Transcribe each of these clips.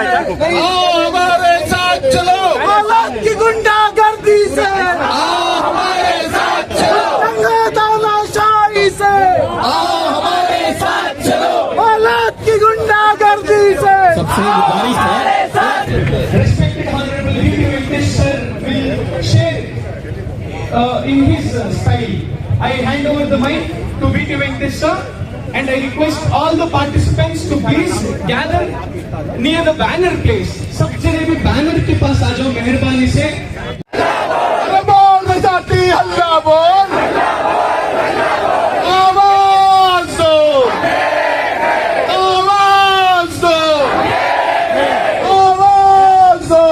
हमारे साथ चलो, औलाद की गुंडागर्दी से, हमारे साथ चलो, दंगा तानाशाही से, हमारे साथ चलो, औलाद की गुंडागर्दी से। सबसे गुजारिश है Respected Honorable Leader Venkatesh sir will share in his style. I hand over the mic to VT Venkatesh sir and I request all the participants to please gather near the banner place. सब जने भी banner के पास आ जाओ मेहरबानी से। बोल जाती हल्ला बोल, आवाज दो, आवाज दो, आवाज दो,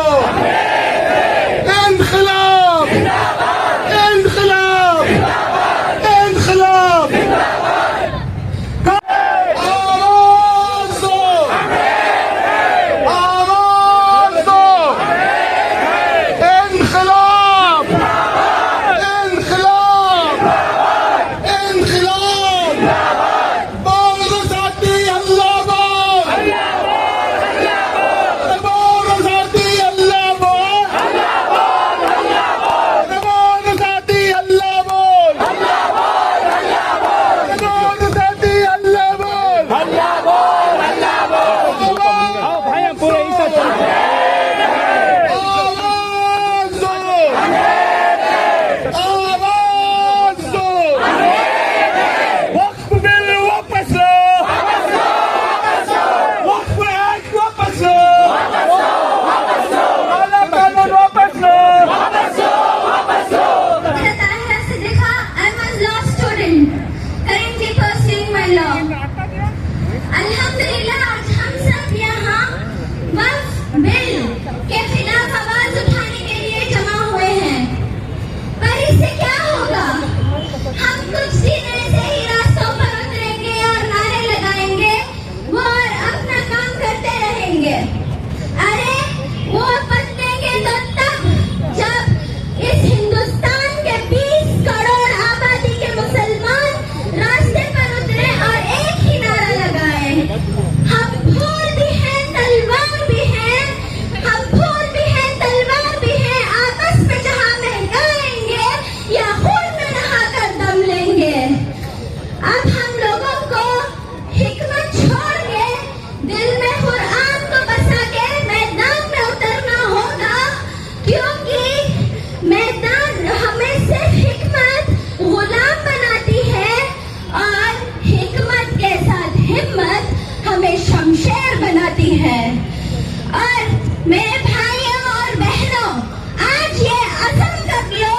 इनकलाब, इनकलाब, इनकलाब, आवाज दो, आवाज दो, इनकलाब, इनकलाब, इनकलाब, बोल जाती हल्ला बोल, बोल जाती हल्ला बोल, बोल जाती हल्ला बोल, बोल जाती हल्ला बोल, आवाज दो, आवाज दो, वक्फ बिल वापस लो, वक्फ एक्ट वापस लो, काला कानून वापस लो, Tahira Siddiqa, I'm a law student, currently pursuing my law. अल्हम्दुलिल्लाह आज हम सब यहाँ वक्फ बिल के खिलाफ आवाज उठाने के लिए जमा हुए हैं। पर इससे क्या होगा? हम कुछ दिन ऐसे ही रास्तों पर उतरेंगे और नारे लगाएंगे और अपना काम करते रहेंगे। अरे वो बदलेंगे तो तब जब इस हिंदुस्तान के 20 करोड़ आबादी के मुसलमान रास्ते पर उतरे और एक ही नारा लगाए, हम फूल भी हैं तलवार भी हैं, हम फूल भी हैं तलवार भी हैं, आपस में जहां महकाएंगे या खून में नहाकर दम लेंगे। अब हम लोगों को हिकमत छोड़ के दिल में कुरान को बसा के मैदान में उतरना होगा, क्योंकि मैदान हमें सिर्फ हिकमत गुलाम बनाती है और हिकमत के साथ हिम्मत हमें शमशेर बनाती है। और मेरे भाइयों और बहनों, आज ये अज़म कर लो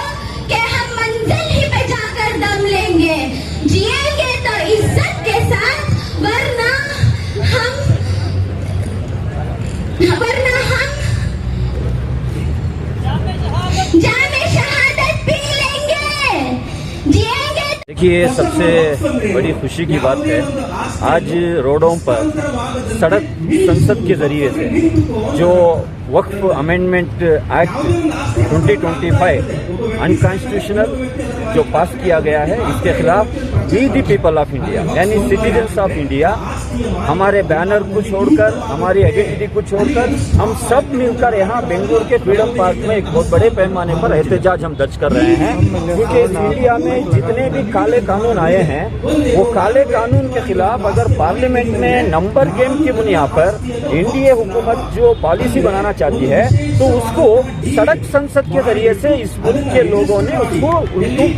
कि हम मंजिल ही पे जाकर दम लेंगे, जिएंगे तो इज्जत के साथ, वरना हम जामे शहादत पी लेंगे, जिएंगे। देखिए, सबसे बड़ी खुशी की बात है आज रोडों पर सड़क संसद के जरिए से जो वक्फ अमेंडमेंट एक्ट 2025 अनकॉन्स्टिट्यूशनल जो पास किया गया है, इसके खिलाफ we the people of India यानी सिटीजन्स ऑफ इंडिया हमारे बैनर को छोड़कर, हमारी आइडेंटिटी को छोड़कर हम सब मिलकर यहाँ बेंगलुरु के फ्रीडम पार्क में एक बहुत बड़े पैमाने पर एहतजाज हम दर्ज कर रहे हैं। क्योंकि इस इंडिया में जितने भी काले कानून आए हैं, वो काले कानून के खिलाफ अगर पार्लियामेंट में नंबर गेम की बुनियाद पर एनडीए हुकूमत जो पॉलिसी बनाना चाहती है, तो उसको सड़क संसद के जरिए से इस मुल्क के लोगों ने उसको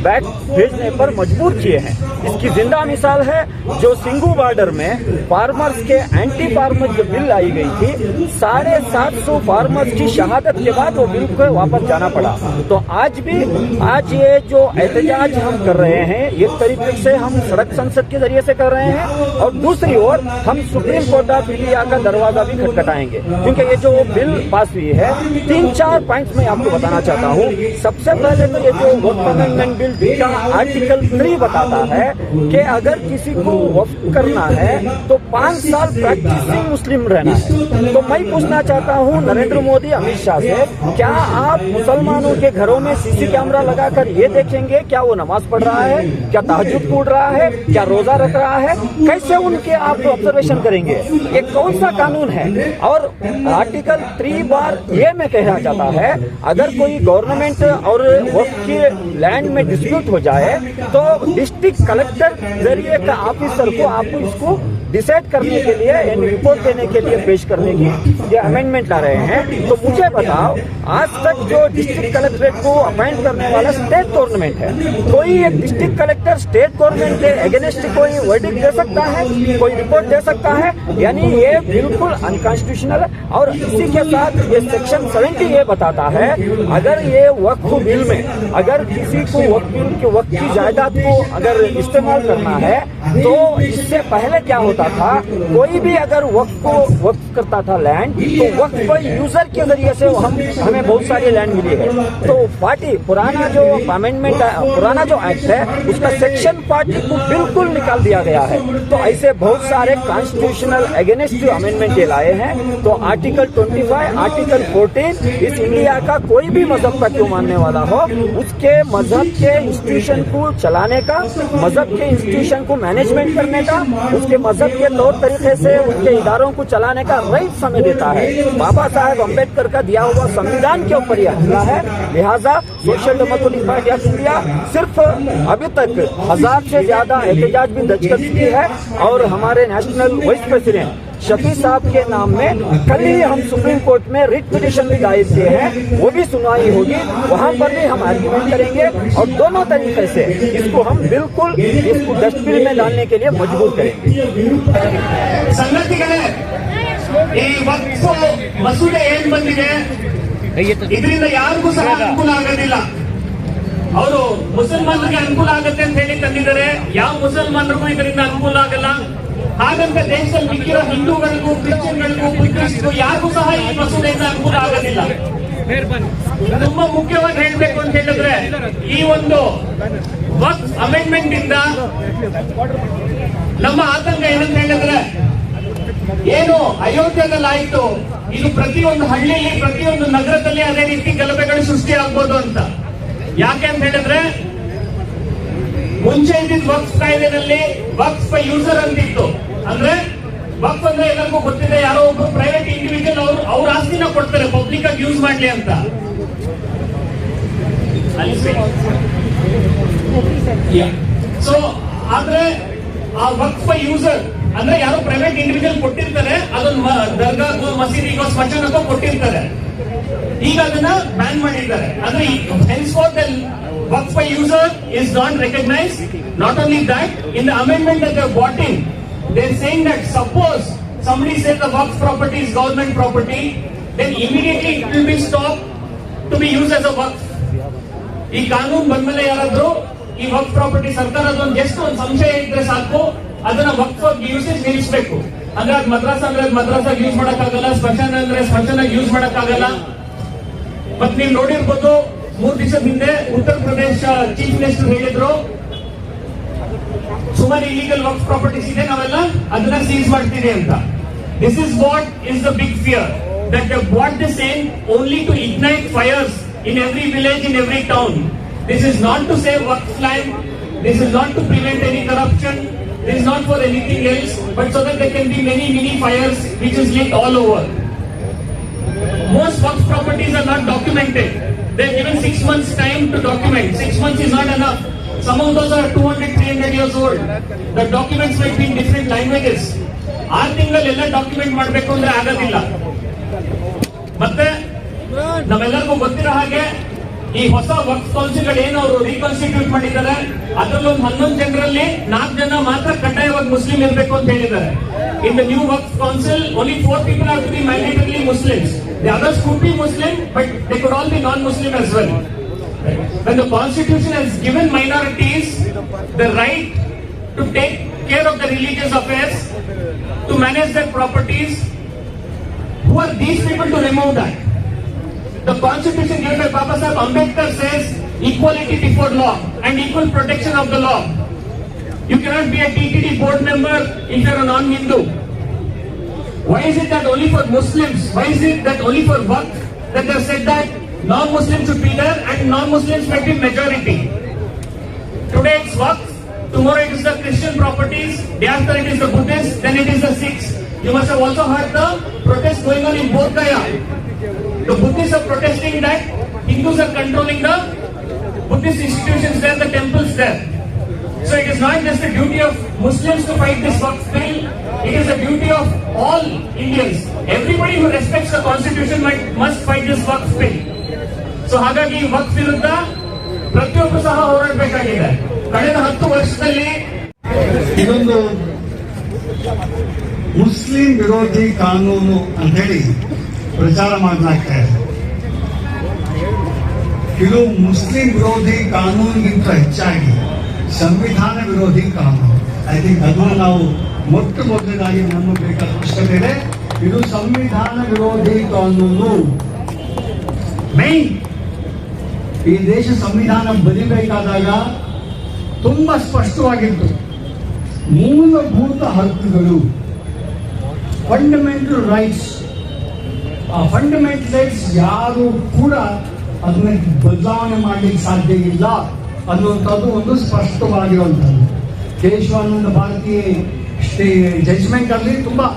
बैक भेजने पर मजबूर किए हैं। इसकी जिंदा मिसाल है जो सिंगू बॉर्डर में फार्मर्स के एंटी फार्मर जो बिल लाई गई थी, 750 फार्मर्स की शहादत के बाद वो बिल को वापस जाना पड़ा। तो आज ये जो एहतजाज हम कर रहे हैं, एक तरीके से हम सड़क संसद के जरिए से कर रहे हैं और दूसरी ओर हम सुप्रीम कोर्ट ऑफ इंडिया का दरवाजा भी खटखटाएंगे। क्योंकि ये जो बिल पास हुई है, 3-4 पॉइंट्स में आपको बताना चाहता हूँ। सबसे पहले तो ये जो वक्फ अमेंडमेंट बिल का आर्टिकल 3 बताता है कि अगर किसी को वक्फ करना है तो तो 5 साल प्रैक्टिसिंग मुस्लिम रहना है। तो मैं पूछना चाहता हूँ नरेंद्र मोदी, अमित शाह से, क्या आप मुसलमानों के घरों में सीसी कैमरा लगाकर ये देखेंगे क्या वो नमाज पढ़ रहा है, क्या तहज्जुद पढ़ रहा है, क्या रोजा रख रहा है? कैसे उनके आप ऑब्जर्वेशन करेंगे? ये कौन सा कानून है? और आर्टिकल 3 बार ये में कहना चाहता है, अगर कोई गवर्नमेंट और वक्फ की लैंड में डिस्प्यूट हो जाए तो डिस्ट्रिक्ट कलेक्टर जरिए का ऑफिसर को आप इसको डिसाइड करने के लिए, रिपोर्ट देने के लिए पेश करने की ये अमेंडमेंट ला रहे हैं। तो मुझे बताओ, आज तक जो डिस्ट्रिक्ट कलेक्ट्रेट को अपॉइंट करने वाला स्टेट गवर्नमेंट है, कोई एक डिस्ट्रिक्ट कलेक्टर स्टेट गवर्नमेंट के अगेंस्ट कोई वर्डिक्ट दे सकता है, कोई रिपोर्ट दे सकता है? यानी ये बिल्कुल अनकॉन्स्टिट्यूशनल है। और इसी के साथ ये सेक्शन 70 ये बताता है, अगर ये वक्फ बिल में अगर किसी को वक्फ की जायदाद को अगर इस्तेमाल करना है, तो इससे पहले क्या होता था, कोई भी अगर वक्फ करता था लैंड, तो वक्फ यूजर के जरिए से हमें बहुत सारी लैंड मिली है। तो पार्टी पुराना जो अमेंडमेंट, पुराना जो एक्ट है, उसका सेक्शन 40 को बिल्कुल निकाल दिया गया है। तो ऐसे बहुत सारे कॉन्स्टिट्यूशनल अगेंस्ट जो अमेंडमेंट ये लाए हैं। तो आर्टिकल 25, आर्टिकल 14, इस इंडिया का कोई भी मजहब का क्यों मानने वाला हो, उसके मजहब के इंस्टीट्यूशन को चलाने का, मजहब के इंस्टीट्यूशन को मैनेजमेंट करने का, उसके मजहब के तौर तरीके से उसके इदारों को चलाने का राइट समय देता है। बाबा साहेब अम्बेडकर का दिया हुआ संविधान के ऊपर यह हमला है। लिहाजा social democratic party of India सिर्फ अभी तक 1000 से ज्यादा एहतजाज भी दर्ज कर चुकी है। और हमारे नेशनल वाइस प्रेसिडेंट शफी साहब के नाम में कल ही हम सुप्रीम कोर्ट में रिट पिटीशन भी दायर किए हैं, वो भी सुनवाई होगी, वहां पर भी हम आर्ग्यूमेंट करेंगे और दोनों तरीके से इसको हम बिल्कुल इसको डस्टबिन में डालने के लिए मजबूर करेंगे। ಸಂಗತಿಗಳೇ, ಈ ವಕ್ಫ್ ಮಸೂದೆ ಏನ್ ಬಂದಿದೆ, ಇದರಿಂದ ಯಾರಿಗೂ ಸಹ ಅನುಕೂಲ ಆಗೋದಿಲ್ಲ. ಅವರು ಮುಸಲ್ಮಾನರಿಗೆ ಅನುಕೂಲ ಆಗುತ್ತೆ ಅಂತ ಹೇಳಿ ತಂದಿದ್ದಾರೆ. ಯಾವ ಮುಸಲ್ಮಾನರಿಗೂ ಇದರಿಂದ ಅನುಕೂಲ ಆಗಲ್ಲ. ಹಾಗಂತ ದೇಶದಲ್ಲಿ ಮಿಕ್ಕಿರೋ ಹಿಂದೂಗಳಿಗೂ, ಕ್ರಿಶ್ಚಿಯನ್ಗಳಿಗೂ, ಬುದ್ಧಿಸ್ಟ್ಗೂ ಯಾರಿಗೂ ಸಹ ಈ ಮಸೂದೆಯಿಂದ ಅನುಕೂಲ ಆಗೋದಿಲ್ಲ. ತುಂಬಾ ಮುಖ್ಯವಾಗಿ ಹೇಳ್ಬೇಕು ಅಂತ ಹೇಳಿದ್ರೆ, ಈ ಒಂದು ವಕ್ಫ್ ಅಮೆಂಡ್ಮೆಂಟ್ ಇಂದ ನಮ್ಮ ಆತಂಕ ಏನಂತ ಹೇಳಿದ್ರೆ, ಏನು ಅಯೋಧ್ಯೆಯಲ್ಲಿ ಆಯ್ತು, ಇದು ಪ್ರತಿಯೊಂದು ಹಳ್ಳಿಯಲ್ಲಿ, ಪ್ರತಿಯೊಂದು ನಗರದಲ್ಲಿ ಅದೇ ರೀತಿ ಗಲಭೆಗಳು ಸೃಷ್ಟಿ ಆಗ್ಬೋದು ಅಂತ. ಯಾಕೆ ಅಂತ ಹೇಳಿದ್ರೆ, ಮುಂಚೆ ಇದ್ದಿದ್ದ ವಕ್ಫ್ ಕಾಯ್ದೆನಲ್ಲಿ ವಕ್ಫ್ ಯೂಸರ್ ಅಂತಿತ್ತು. ಅಂದ್ರೆ ವಕ್ಫ್ ಅಂದ್ರೆ ಎಲ್ಲರಿಗೂ ಗೊತ್ತಿದೆ, ಯಾರೋ ಒಬ್ರು ಪ್ರೈವೇಟ್ ಇಂಡಿವಿಜುವಲ್ ಅವ್ರ ಆಸ್ತಿನ ಕೊಡ್ತಾರೆ ಪಬ್ಲಿಕ್ ಆಗಿ ಯೂಸ್ ಮಾಡ್ಲಿ ಅಂತ. ಸೊ ಆದ್ರೆ ಆ ವಕ್ಫ್ ಯೂಸರ್ ಅಂದ್ರೆ ಯಾರೋ ಪ್ರೈವೇಟ್ ಇಂಡಿವಿಜುವಲ್ ಕೊಟ್ಟಿರ್ತಾರೆ, ಅದನ್ನ ದರ್ಗಾಗೋ, ಮಸೀದಿಗೋ, ಸ್ಮಶಾನಕ್ಕೋ ಕೊಟ್ಟಿರ್ತಾರೆ. ಈಗ ಅದನ್ನ ಬ್ಯಾನ್ ಮಾಡಿದ್ದಾರೆ. ಅಂದ್ರೆ henceforth the waqf user is not recognized. Not only that, in the amendment that they have brought in, they're saying that suppose somebody says the waqf property is government property, then immediately it will be stopped to be used as a waqf. ಈ ಕಾನೂನು ಬಂದ್ಮೇಲೆ ಯಾರಾದ್ರೂ ಈ ವಕ್ಫ್ property ಸರ್ಕಾರದ ಒಂದು ಎಷ್ಟು ಒಂದು ಸಂಶಯ ಇದ್ರೆ ಸಾಕು, ಅದನ್ನ ವಕ್ಫ್ ಯೂಸೇಜ್ ನಿಲ್ಲಿಸಬೇಕು. ಅಂದ್ರೆ ಅದು ಮದ್ರಾಸ ಅಂದ್ರೆ ಮದ್ರಾಸಾಗಿ ಯೂಸ್ ಮಾಡಕ್ಕಾಗಲ್ಲ, ಸ್ಮಶಾನ ಅಂದ್ರೆ ಸ್ಮಶಾನಾಗಿ ಯೂಸ್ ಮಾಡಕ್ಕಾಗಲ್ಲ. ಮತ್ ನೀವು ನೋಡಿರ್ಬೋದು, 3 ದಿವಸದ ಹಿಂದೆ ಉತ್ತರ ಪ್ರದೇಶ ಚೀಫ್ ಮಿನಿಸ್ಟರ್ ಹೇಳಿದ್ರು, ಸುಮಾರು ಇಲೀಗಲ್ ವಕ್ಫ್ ಪ್ರಾಪರ್ಟೀಸ್ ಇದೆ, ನಾವೆಲ್ಲ ಅದನ್ನ ಸೀಸ್ ಮಾಡ್ತೀವಿ ಅಂತ. This is what is the big fear, that they brought this in only to ignite fires in every village, in every town. This is not to save waqf land, this is not to prevent any corruption, this is not for anything else, but so that there can be many fires which is lit all over. Most waqf properties are not documented. They are given 6 months time to document. 6 months is not enough. Some of those are 200-300 years old. The documents might be in different languages. 6 ತಿಂಗಳಲ್ಲೆಲ್ಲ document ಮಾಡಬೇಕು ಅಂದ್ರೆ ಆಗೋದಿಲ್ಲ. ಮತ್ತೆ ನಮ್ಮೆಲ್ಲರಿಗೂ ಗೊತ್ತಿರೋ ಹಾಗೆ ಈ ಹೊಸ ವಕ್ಫ್ council ಏನು ಅವರು ರೀಕಾನ್ಸ್ಟಿಟ್ಯೂಟ್ ಮಾಡಿದ್ದಾರೆ, ಅದರಲ್ಲಿ ಒಂದು 11 ಜನರಲ್ಲಿ 4 ಜನ ಮಾತ್ರ ಕಡ್ಡಾಯವಾಗಿ ಮುಸ್ಲಿಂ ಇರಬೇಕು ಅಂತ ಹೇಳಿದ್ದಾರೆ. In the new Waqf council only 4 people have to be mandatorily Muslims. The others could be Muslim, but they could all be non-Muslim as well. When the constitution has given minorities the right to take care of the religious affairs, to manage their properties, who are these people to remove that? The constitution given by Baba Saheb Ambedkar says equality before law and equal protection of the law. You cannot be a TTD board member if you are a non-Hindu. Why is it that only for Muslims? Why is it that only for Waqf that they have said that non-Muslims should be there and non-Muslims might be majority? Today it's Waqf, tomorrow it is the Christian properties, day after it is the Buddhists, then it is the Sikhs. You must have also heard the protest going on in Bodh Gaya. The Buddhists are protesting that Hindus are controlling the Buddhist institutions there, the temples there. So it is not just the duty of Muslims to fight this Waqf bill, it is the duty of all Indians. Everybody who respects the constitution must fight this Waqf bill. So ಹಾಗಾಗಿ ವಕ್ಫ್ ವಿರುದ್ಧ ಪ್ರತಿಯೊಬ್ಬರು ಸಹ ಹೋರಾಡಬೇಕಾಗಿದೆ. ಕಳೆದ 10 ವರ್ಷದಲ್ಲಿ ಇದೊಂದು Muslim ವಿರೋಧಿ ಕಾನೂನು ಅಂತ ಹೇಳಿ ಪ್ರಚಾರ ಮಾಡಲಾಗ್ತಾ ಇದೆ. ಇದು ಮುಸ್ಲಿಂ ವಿರೋಧಿ ಕಾನೂನಿಗಿಂತ ಹೆಚ್ಚಾಗಿ ಸಂವಿಧಾನ ವಿರೋಧಿ ಕಾನೂನು. ಐ ಥಿಂಕ್ ಅದನ್ನು ನಾವು ಮೊದಲನೇದಾಗಿ ನಂಬಬೇಕಾದ ಅವಶ್ಯಕತೆ ಇದೆ. ಇದು ಸಂವಿಧಾನ ವಿರೋಧಿ ಕಾನೂನು. ಮೈನ್ ಈ ದೇಶ ಸಂವಿಧಾನ ಬರೀಬೇಕಾದಾಗ ತುಂಬಾ ಸ್ಪಷ್ಟವಾಗಿತ್ತು. ಮೂಲಭೂತ ಹಕ್ಕುಗಳು, ಫಂಡಮೆಂಟಲ್ ರೈಟ್ಸ್. ಆ ಫಂಡಮೆಂಟಲ್ ರೈಟ್ಸ್ ಯಾರು ಕೂಡ ಅದನ್ನ ಬದಲಾವಣೆ ಮಾಡಲಿಕ್ಕೆ ಸಾಧ್ಯ ಇಲ್ಲ ಅನ್ನುವಂಥದ್ದು ಒಂದು ಸ್ಪಷ್ಟವಾಗಿರುವಂಥದ್ದು. ಕೇಶವಾನಂದ ಭಾರತೀಯ ಜಡ್ಜ್ಮೆಂಟ್ ಅಲ್ಲಿ ತುಂಬಾ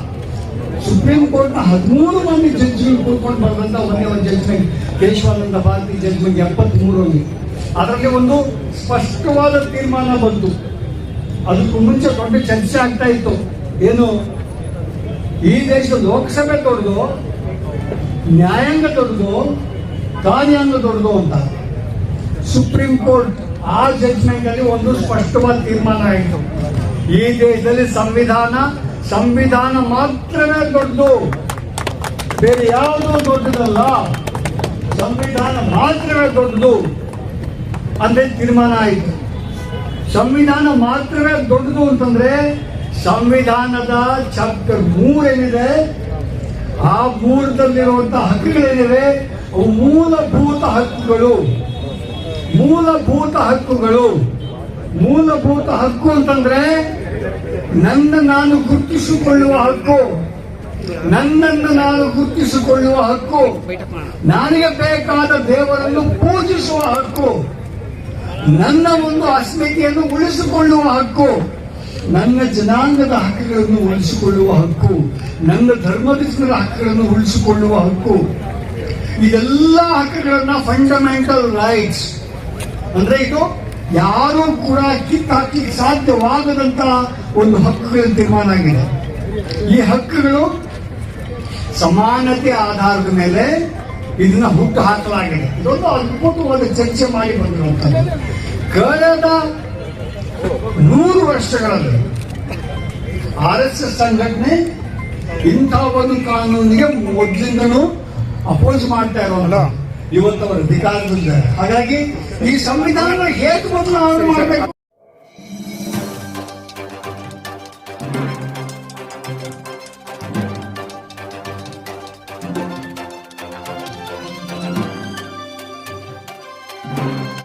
ಸುಪ್ರೀಂ ಕೋರ್ಟ್ 13 ಮಂದಿ ಜಡ್ಜ್ಗಳು ಕೂತ್ಕೊಂಡು ಬರೆದಂತ ಒಂದೇ ಒಂದು ಜಡ್ಜ್ಮೆಂಟ್ ಕೇಶವಾನಂದ ಭಾರತಿ ಜಡ್ಜ್ಮೆಂಟ್ 73ರಲ್ಲಿ. ಅದರಲ್ಲಿ ಒಂದು ಸ್ಪಷ್ಟವಾದ ತೀರ್ಮಾನ ಬಂತು. ಅದಕ್ಕೂ ಮುಂಚೆ ದೊಡ್ಡ ಚರ್ಚೆ ಆಗ್ತಾ ಇತ್ತು. ಏನು, ಈ ದೇಶದ ಲೋಕಸಭೆ ದೊಡ್ಡದು, ನ್ಯಾಯಾಂಗ ದೊಡ್ಡದು, ಕಾರ್ಯಾಂಗ ದೊಡ್ಡದು ಅಂತ. ಸುಪ್ರೀಂ ಕೋರ್ಟ್ ಆ ಜಡ್ಜ್ಮೆಂಟ್ ಅಲ್ಲಿ ಒಂದು ಸ್ಪಷ್ಟವಾದ ತೀರ್ಮಾನ ಆಯಿತು. ಈ ದೇಶದಲ್ಲಿ ಸಂವಿಧಾನ ಮಾತ್ರವೇ ದೊಡ್ಡದು, ಬೇರೆ ಯಾವುದೂ ದೊಡ್ಡದಲ್ಲ, ಸಂವಿಧಾನ ಮಾತ್ರವೇ ದೊಡ್ಡದು ಅಂದ್ರೆ ತೀರ್ಮಾನ ಆಯಿತು. ಸಂವಿಧಾನ ಮಾತ್ರವೇ ದೊಡ್ಡದು ಅಂತಂದ್ರೆ ಸಂವಿಧಾನದ ಚಾಪ್ಟರ್ 3 ಏನಿದೆ, ಆ 3ದಲ್ಲಿರುವಂತಹ ಹಕ್ಕುಗಳೇನಿವೆ ಅವು ಮೂಲಭೂತ ಹಕ್ಕುಗಳು. ಮೂಲಭೂತ ಹಕ್ಕು ಅಂತಂದ್ರೆ ನನ್ನನ್ನು ನಾನು ಗುರುತಿಸಿಕೊಳ್ಳುವ ಹಕ್ಕು, ನನಗೆ ಬೇಕಾದ ದೇವರನ್ನು ಪೂಜಿಸುವ ಹಕ್ಕು, ನನ್ನ ಒಂದು ಅಸ್ಮಿತೆಯನ್ನು ಉಳಿಸಿಕೊಳ್ಳುವ ಹಕ್ಕು, ನನ್ನ ಜನಾಂಗದ ಹಕ್ಕುಗಳನ್ನು ಉಳಿಸಿಕೊಳ್ಳುವ ಹಕ್ಕು, ನನ್ನ ಧರ್ಮದ ಹಕ್ಕುಗಳನ್ನು ಉಳಿಸಿಕೊಳ್ಳುವ ಹಕ್ಕು. ಇದೆಲ್ಲ ಹಕ್ಕುಗಳನ್ನ ಫಂಡಮೆಂಟಲ್ ರೈಟ್ಸ್ ಅಂದ್ರೆ ಇದು ಯಾರೂ ಕೂಡ ಕಿತ್ತಾಕಲಿಕ್ಕೆ ಸಾಧ್ಯವಾಗದಂತ ಒಂದು ಹಕ್ಕುಗಳ ತೀರ್ಮಾನ ಆಗಿದೆ. ಈ ಹಕ್ಕುಗಳು ಸಮಾನತೆ ಆಧಾರದ ಮೇಲೆ ಇದನ್ನ ಹುಟ್ಟು ಹಾಕಲಾಗಿದೆ. ಇದೊಂದು ಅದ್ಭುತವಾದ ಚರ್ಚೆ ಮಾಡಿ ಬಂದಿರುವಂತದ್ದು. ಕಳೆದ 100 ವರ್ಷಗಳಲ್ಲಿ RSS ಸಂಘಟನೆ ಇಂಥ ಒಂದು ಕಾನೂನಿಗೆ ಮೊದಲಿಂದನೂ ಅಪೋಸ್ ಮಾಡ್ತಾ ಇರೋಲ್ಲ. ಇವತ್ತು ಅವರ ಅಧಿಕಾರದಲ್ಲಿದ್ದಾರೆ. ಹಾಗಾಗಿ ಈ ಸಂವಿಧಾನ ಹೇಗೆ ಬದಲಾವಣೆ ಮಾಡಬೇಕು